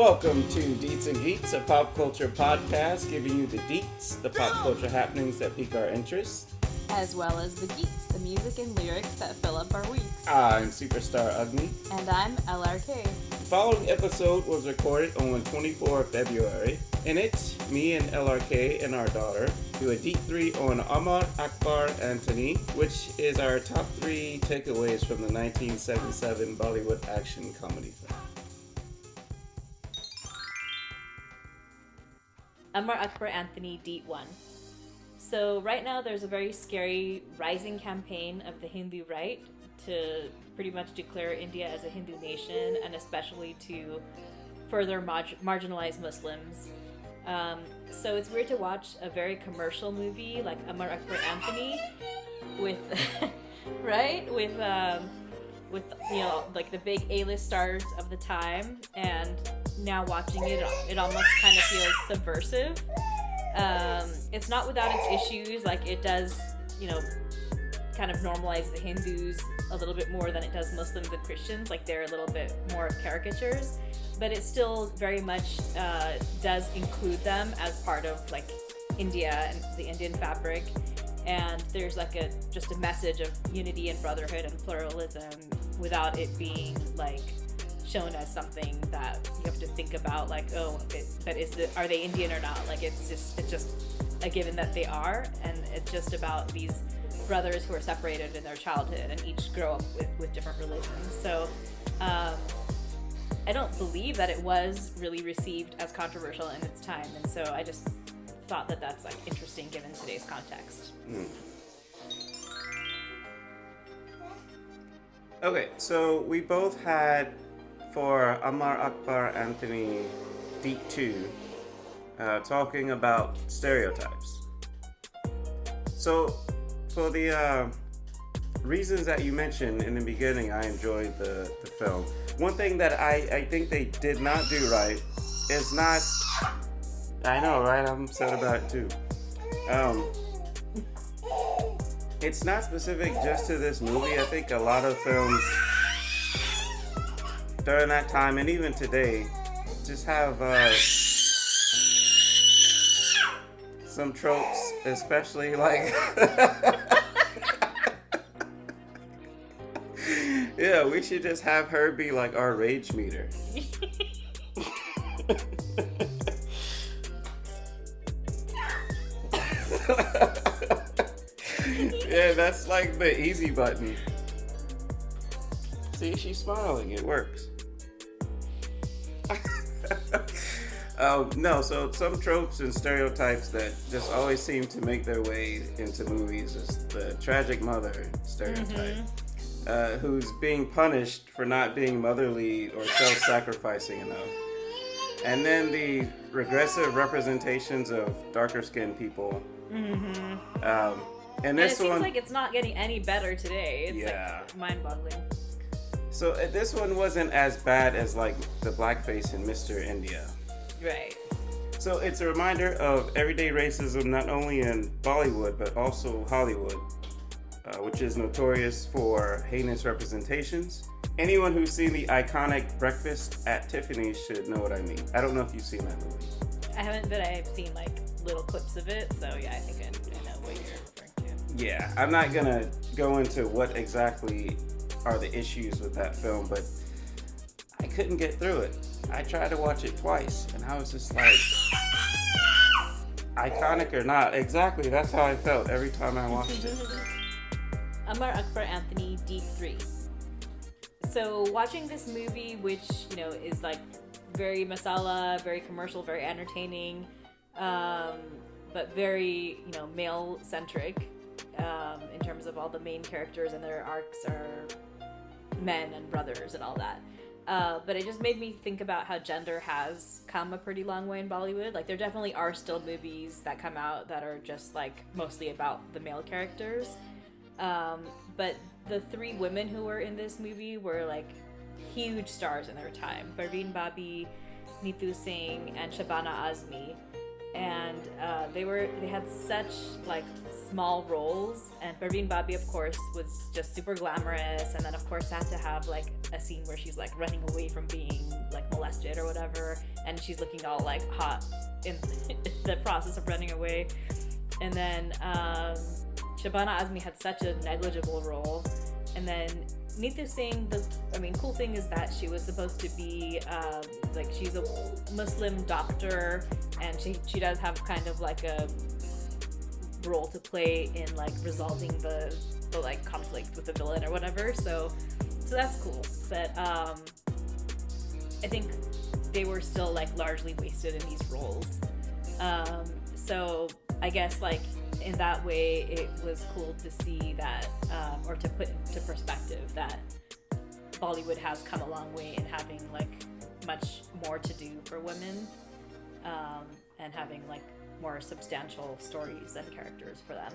Welcome to Deets and Geets, a pop culture podcast giving you the deets, the pop culture happenings that pique our interest. As well as the geeks, the music and lyrics that fill up our weeks. I'm Star Agni. And I'm LRK. The following episode was recorded on 24 February. In it, me and LRK and our daughter do a deep 3 on Amar, Akbar, Anthony, which is our top 3 takeaways from the 1977 Bollywood action comedy film. Amar, Akbar, Anthony, Deet 1. So right now there's a very scary rising campaign of the Hindu right to pretty much declare India as a Hindu nation, and especially to further marginalize Muslims. So it's weird to watch a very commercial movie like Amar, Akbar, Anthony with right with you know, like the big A-list stars of the time, and now watching it almost kind of feels subversive. It's not without its issues. Like, it does, you know, kind of normalize the Hindus a little bit more than it does Muslims and Christians. Like, they're a little bit more of caricatures, but it still very much does include them as part of like India and the Indian fabric. And there's like just a message of unity and brotherhood and pluralism without it being like shown as something that you have to think about, like, oh, are they Indian or not? Like, it's just a given that they are, and it's just about these brothers who are separated in their childhood and each grow up with different religions. So I don't believe that it was really received as controversial in its time, and so I just thought that that's like interesting given today's context. Okay, so we both had, for Amar, Akbar, Anthony, Deep 2, talking about stereotypes. So, for the reasons that you mentioned in the beginning, I enjoyed the film. One thing that I think they did not do right is not... I know, right? I'm upset about it too. It's not specific just to this movie. I think a lot of films during that time and even today just have some tropes, especially like yeah, we should just have her be like our rage meter. Yeah, that's like the easy button. See, she's smiling. It works. No, so some tropes and stereotypes that just always seem to make their way into movies is the tragic mother stereotype, who's being punished for not being motherly or self-sacrificing enough. And then the regressive representations of darker-skinned people. And this it seems one, like it's not getting any better today. It's like mind-boggling. So this one wasn't as bad as like the blackface in Mr. India. Right. So it's a reminder of everyday racism, not only in Bollywood, but also Hollywood, which is notorious for heinous representations. Anyone who's seen the iconic Breakfast at Tiffany's should know what I mean. I don't know if you've seen that movie. I haven't, but I've seen like little clips of it, so yeah, I think I know what you're referring to. Yeah, I'm not gonna go into what exactly are the issues with that film, but I couldn't get through it. I tried to watch it twice, and I was just like, iconic or not, exactly, that's how I felt every time I watched it. Amar, Akbar, Anthony, Deep 3. So watching this movie, which, you know, is like very masala, very commercial, very entertaining, but very, you know, male-centric, in terms of all the main characters and their arcs are men and brothers and all that. But it just made me think about how gender has come a pretty long way in Bollywood. Like, there definitely are still movies that come out that are just like mostly about the male characters. But the 3 women who were in this movie were like huge stars in their time. Parveen Babi, Neetu Singh, and Shabana Azmi. And they had such like small roles, and Parveen Babi, of course, was just super glamorous, and then of course had to have like a scene where she's like running away from being like molested arrested or whatever, and she's looking all like hot in the process of running away. And then Shabana Azmi had such a negligible role. And then Neetu Singh, cool thing is that she was supposed to be she's a Muslim doctor, and she does have kind of like a role to play in like resolving the like conflict with the villain or whatever. So that's cool. But I think they were still like largely wasted in these roles. So I guess like in that way it was cool to see that, or to put into perspective that Bollywood has come a long way in having like much more to do for women, and having like more substantial stories and characters for them.